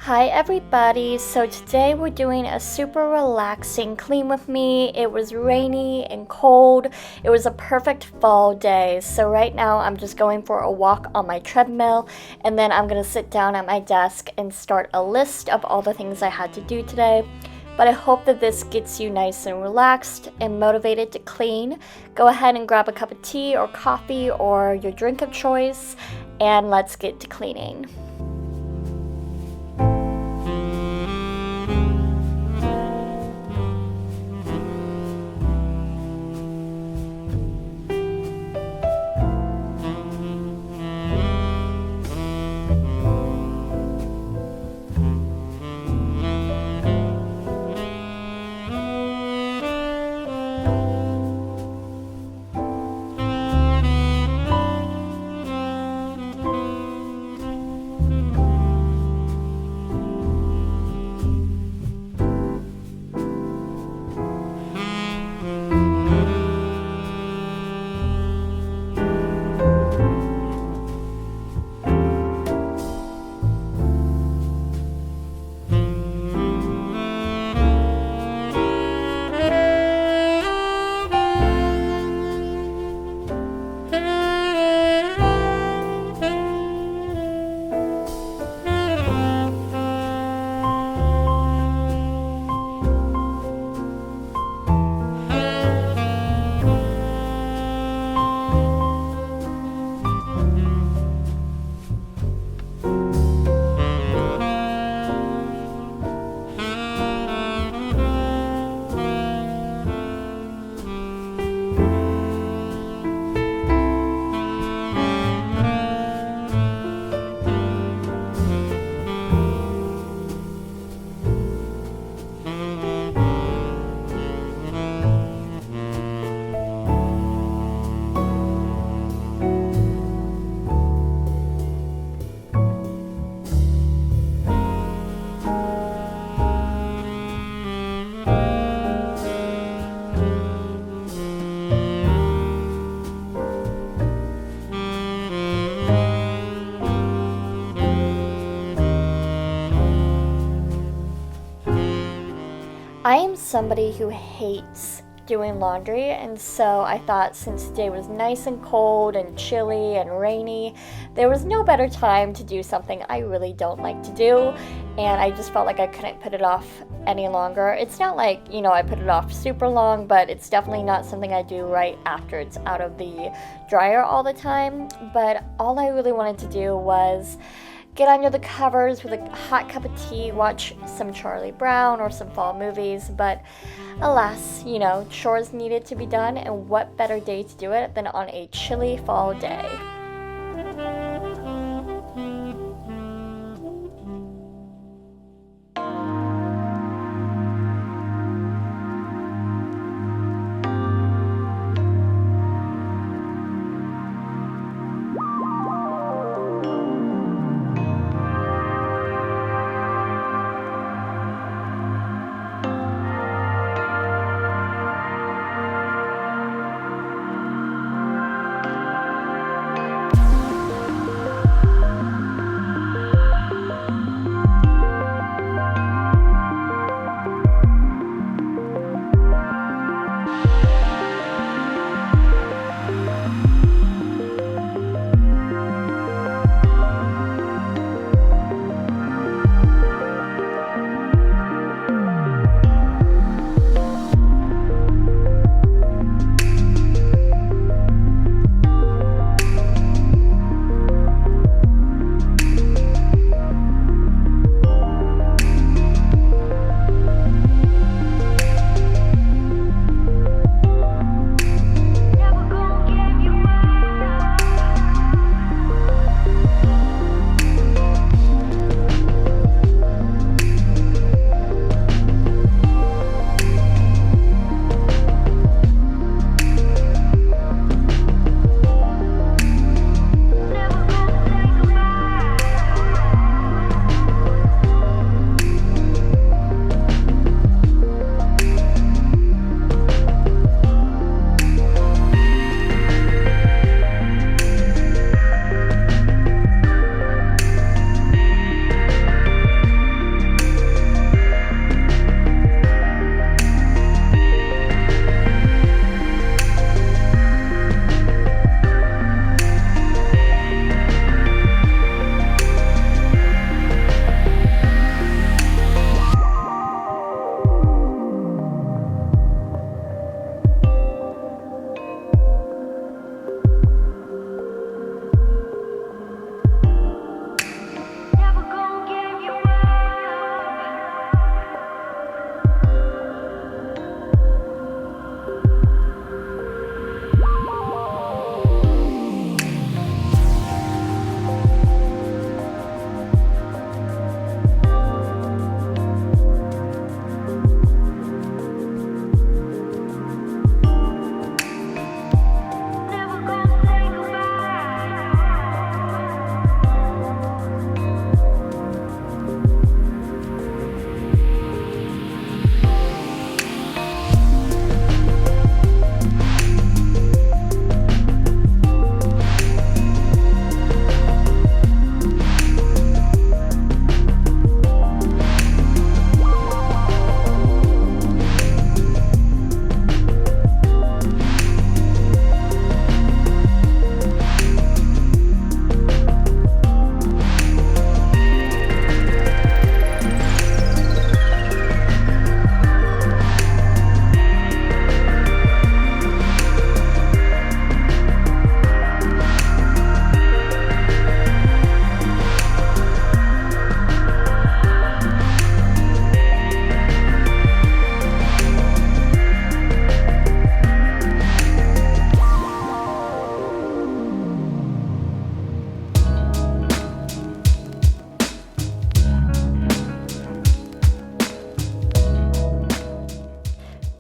Hi everybody, so today we're doing a super relaxing clean with me. It was rainy and cold. It was a perfect fall day. So right now I'm just going for a walk on my treadmill and then I'm gonna sit down at my desk and start a list of all the things I had to do today. But I hope that this gets you nice and relaxed and motivated to clean. Go ahead and grab a cup of tea or coffee or your drink of choice and let's get to cleaning. I am somebody who hates doing laundry, and so I thought since the day was nice and cold and chilly and rainy, there was no better time to do something I really don't like to do, and I just felt like I couldn't put it off any longer. It's not like, I put it off super long, but it's definitely not something I do right after it's out of the dryer all the time. But all I really wanted to do was get under the covers with a hot cup of tea, watch some Charlie Brown or some fall movies, but alas, chores needed to be done, and what better day to do it than on a chilly fall day.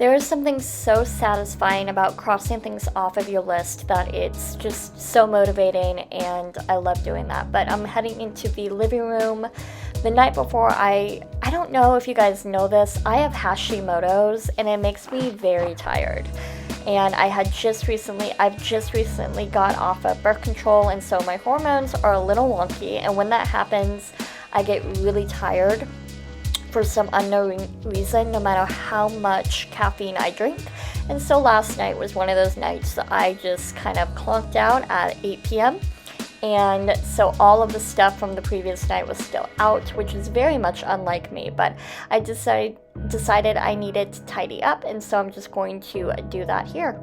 There is something so satisfying about crossing things off of your list that it's just so motivating, and I love doing that. But I'm heading into the living room. The night before, I don't know if you guys know this, I have Hashimoto's, and it makes me very tired. And I've just recently got off of birth control, and so my hormones are a little wonky, and when that happens, I get really tired for some unknown reason, no matter how much caffeine I drink. And so last night was one of those nights that I just kind of clunked out at 8 p.m. And so all of the stuff from the previous night was still out, which is very much unlike me, but I decided I needed to tidy up, and so I'm just going to do that here.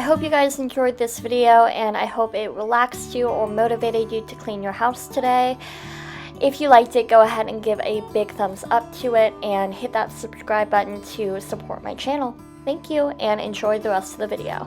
hope you guys enjoyed this video, and I hope it relaxed you or motivated you to clean your house today. If you liked it, go ahead and give a big thumbs up to it and hit that subscribe button to support my channel. Thank you, and enjoy the rest of the video.